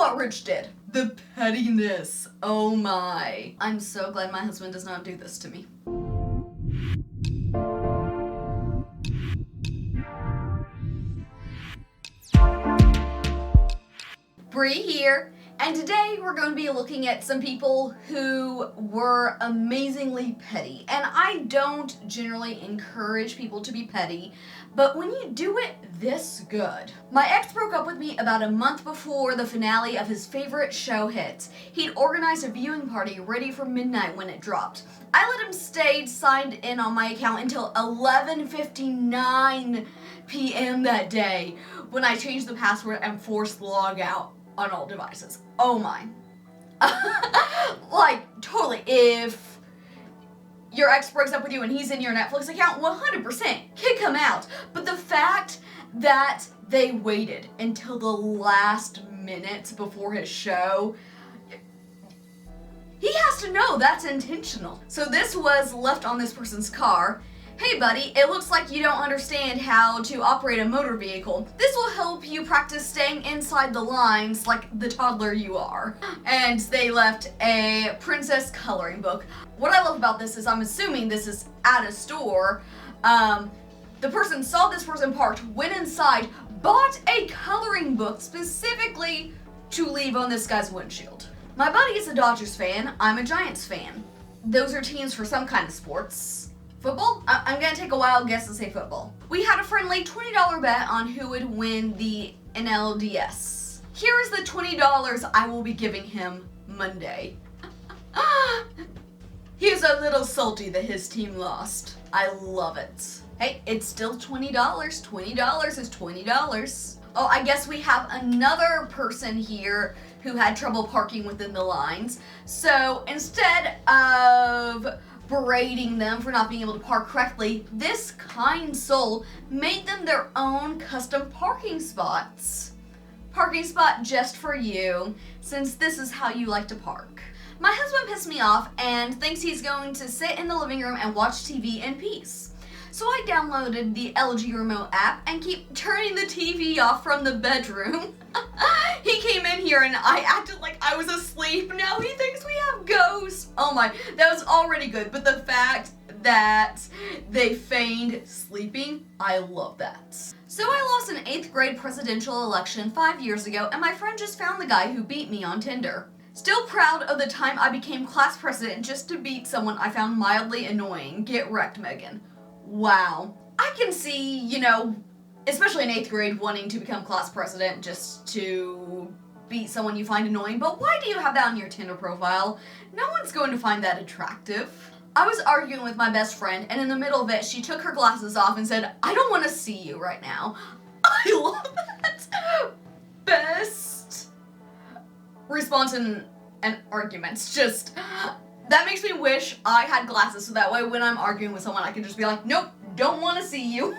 what Rich did. The pettiness. Oh my. I'm so glad my husband does not do this to me. Bree here, and today we're going to be looking at some people who were amazingly petty. And I don't generally encourage people to be petty, but when you do it this good. My ex broke up with me about a month before the finale of his favorite show hit. He'd organized a viewing party ready for midnight when it dropped. I let him stay signed in on my account until 11:59 p.m. that day when I changed the password and forced log out on all devices. Oh my. Like, totally. If your ex breaks up with you and he's in your Netflix account, 100% kick him out. But the fact that they waited until the last minute before his show, he has to know that's intentional. So this was left on this person's car. Hey buddy, it looks like you don't understand how to operate a motor vehicle. This will help you practice staying inside the lines like the toddler you are. And they left a princess coloring book. What I love about this is I'm assuming this is at a store. The person saw this person parked, went inside, bought a coloring book specifically to leave on this guy's windshield. My buddy is a Dodgers fan, I'm a Giants fan. Those are teams for some kind of sports. Football? I'm gonna take a wild guess and say football. We had a friendly $20 bet on who would win the NLDS. Here is the $20 I will be giving him Monday. He is a little salty that his team lost. I love it. Hey, it's still $20. $20 is $20. Oh, I guess we have another person here who had trouble parking within the lines. So instead of berating them for not being able to park correctly, this kind soul made them their own custom parking spots. Parking spot just for you, since this is how you like to park. My husband pissed me off and thinks he's going to sit in the living room and watch TV in peace. So I downloaded the LG Remote app and keep turning the TV off from the bedroom. He came in here and I acted like I was asleep. Now he thinks we have ghosts. Oh my, that was already good. But the fact that they feigned sleeping, I love that. So I lost an 8th grade presidential election 5 years ago and my friend just found the guy who beat me on Tinder. Still proud of the time I became class president just to beat someone I found mildly annoying. Get wrecked, Megan. Wow. I can see, especially in 8th grade, wanting to become class president just to beat someone you find annoying, but why do you have that on your Tinder profile? No one's going to find that attractive. I was arguing with my best friend, and in the middle of it, she took her glasses off and said, "I don't want to see you right now." I love that. Best response in an argument. Just, that makes me wish I had glasses so that way when I'm arguing with someone I can just be like, nope, don't want to see you.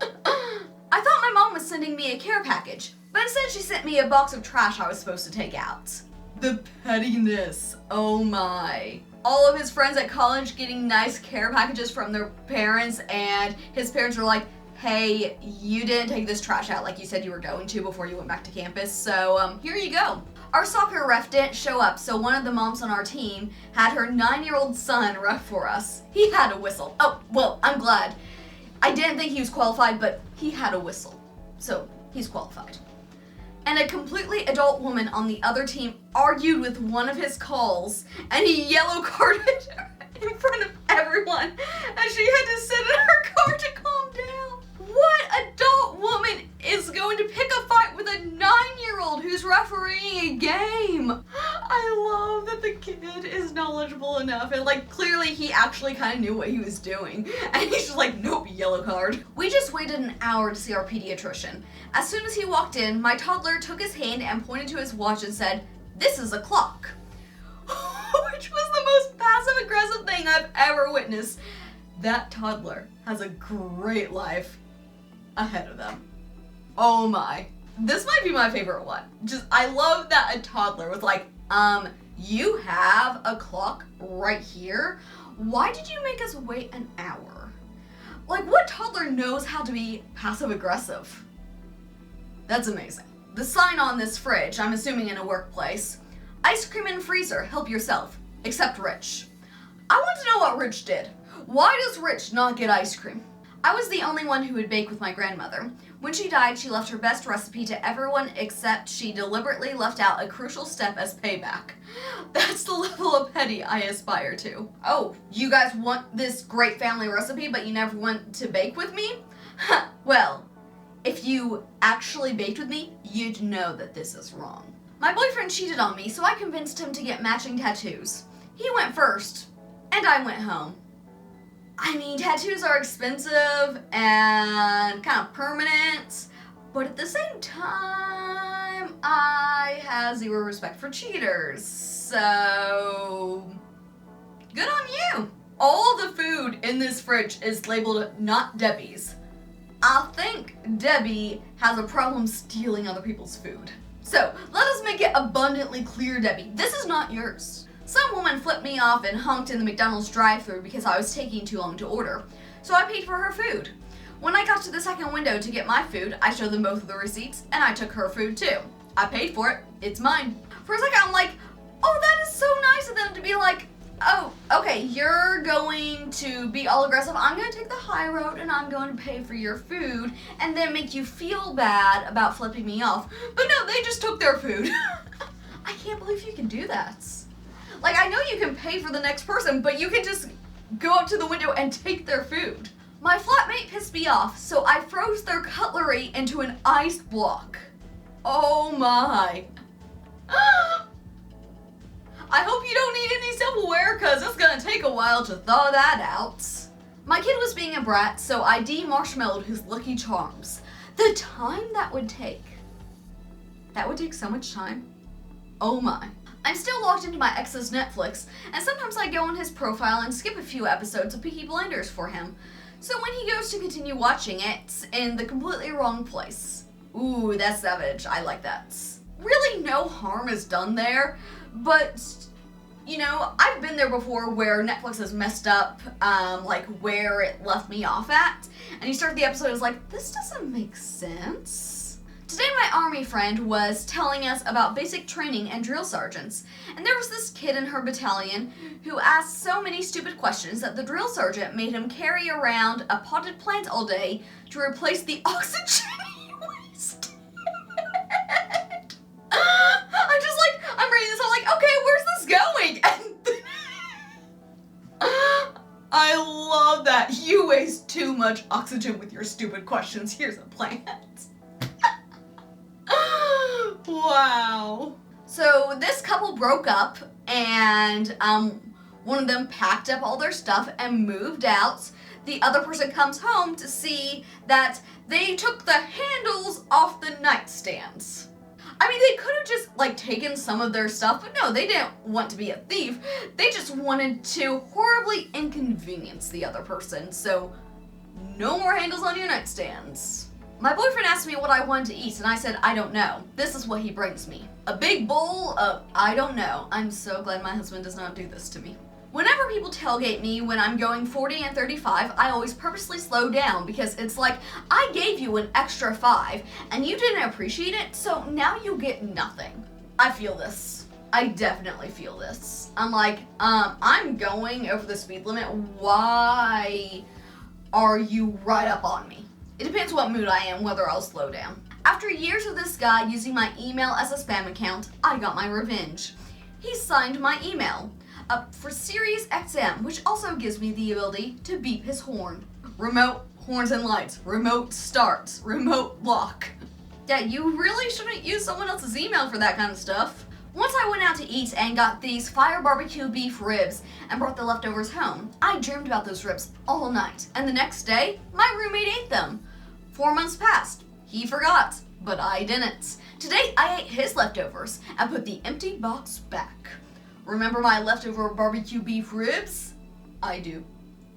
I thought my mom was sending me a care package, but instead she sent me a box of trash I was supposed to take out. The pettiness, oh my. All of his friends at college getting nice care packages from their parents, and his parents were like, hey, you didn't take this trash out like you said you were going to before you went back to campus, so here you go. Our soccer ref didn't show up, so one of the moms on our team had her 9-year-old son ref for us. He had a whistle. Oh, well, I'm glad. I didn't think he was qualified, but he had a whistle, so he's qualified. And a completely adult woman on the other team argued with one of his calls, and he yellow carded her in front of everyone, and she had to sit in her car to calm down. What adult woman is going to pick a fight with a 9-year-old who's refereeing a game? I love that the kid is knowledgeable enough, and clearly he actually kind of knew what he was doing, and he's just like, nope, yellow card. We just waited an hour to see our pediatrician. As soon as he walked in, my toddler took his hand and pointed to his watch and said, "This is a clock." Which was the most passive-aggressive thing I've ever witnessed. That toddler has a great life ahead of them. Oh my. This might be my favorite one. I love that a toddler was like, you have a clock right here? Why did you make us wait an hour? What toddler knows how to be passive aggressive? That's amazing. the sign on this fridge, I'm assuming in a workplace, ice cream in freezer, help yourself, except Rich. I want to know what Rich did. Why does Rich not get ice cream? I was the only one who would bake with my grandmother. When she died, she left her best recipe to everyone except she deliberately left out a crucial step as payback. That's the level of petty I aspire to. Oh, you guys want this great family recipe, but you never want to bake with me? Well, if you actually baked with me, you'd know that this is wrong. My boyfriend cheated on me, so I convinced him to get matching tattoos. He went first, and I went home. I mean, tattoos are expensive and kind of permanent, but at the same time, I have zero respect for cheaters, so good on you. All the food in this fridge is labeled not Debbie's. I think Debbie has a problem stealing other people's food. So, let us make it abundantly clear, Debbie, this is not yours. Some woman flipped me off and honked in the McDonald's drive-thru because I was taking too long to order, so I paid for her food. When I got to the second window to get my food, I showed them both of the receipts, and I took her food too. I paid for it, it's mine. For a second I'm like, oh, that is so nice of them to be like, oh, okay, you're going to be all aggressive, I'm going to take the high road and I'm going to pay for your food, and then make you feel bad about flipping me off. But no, they just took their food. I can't believe you can do that. Like, I know you can pay for the next person, but you can just go up to the window and take their food. My flatmate pissed me off, so I froze their cutlery into an ice block. Oh my. I hope you don't need any silverware, cause it's gonna take a while to thaw that out. My kid was being a brat, so I de-marshmallowed his Lucky Charms. The time that would take so much time. Oh my. I'm still logged into my ex's Netflix, and sometimes I go on his profile and skip a few episodes of Peaky Blinders for him. So when he goes to continue watching it, it's in the completely wrong place. Ooh, that's savage. I like that. Really no harm is done there, but, you know, I've been there before where Netflix has messed up, like, where it left me off at, and you start the episode, it's like, this doesn't make sense. Today my army friend was telling us about basic training and drill sergeants, and there was this kid in her battalion who asked so many stupid questions that the drill sergeant made him carry around a potted plant all day to replace the oxygen he wasted. I'm reading this, I'm like, okay, where's this going? And I love that. You waste too much oxygen with your stupid questions. Here's a plant. Wow. So this couple broke up, and one of them packed up all their stuff and moved out. The other person comes home to see that they took the handles off the nightstands. I mean, they could have just, like, taken some of their stuff, but no, they didn't want to be a thief. They just wanted to horribly inconvenience the other person, so no more handles on your nightstands. My boyfriend asked me what I wanted to eat, and I said, I don't know. This is what he brings me. A big bowl of I don't know. I'm so glad my husband does not do this to me. Whenever people tailgate me when I'm going 40 and 35, I always purposely slow down because it's like, I gave you an extra 5, and you didn't appreciate it, so now you get nothing. I feel this. I definitely feel this. I'm like, I'm going over the speed limit. Why are you right up on me? It depends what mood I am, whether I'll slow down. After years of this guy using my email as a spam account, I got my revenge. He signed my email up for Sirius XM, which also gives me the ability to beep his horn. Remote horns and lights, remote starts, remote lock. Yeah, you really shouldn't use someone else's email for that kind of stuff. Once I went out to eat and got these fire barbecue beef ribs and brought the leftovers home. I dreamed about those ribs all night, and the next day, my roommate ate them. 4 months passed. He forgot, but I didn't. Today, I ate his leftovers and put the empty box back. Remember my leftover barbecue beef ribs? I do.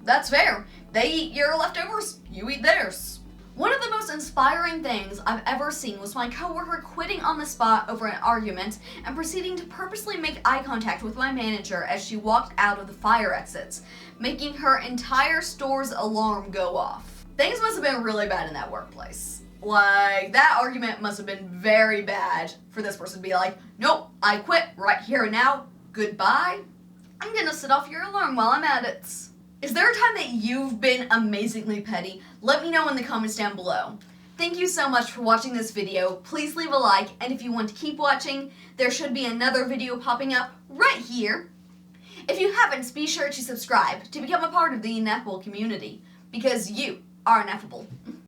That's fair. They eat your leftovers, you eat theirs. One of the most inspiring things I've ever seen was my coworker quitting on the spot over an argument and proceeding to purposely make eye contact with my manager as she walked out of the fire exits, making her entire store's alarm go off. Things must have been really bad in that workplace. Like, that argument must have been very bad for this person to be like, nope, I quit right here and now. Goodbye. I'm gonna set off your alarm while I'm at it. Is there a time that you've been amazingly petty? Let me know in the comments down below. Thank you so much for watching this video. Please leave a like, and if you want to keep watching, there should be another video popping up right here. If you haven't, be sure to subscribe to become a part of the Ineffable community, because you are ineffable.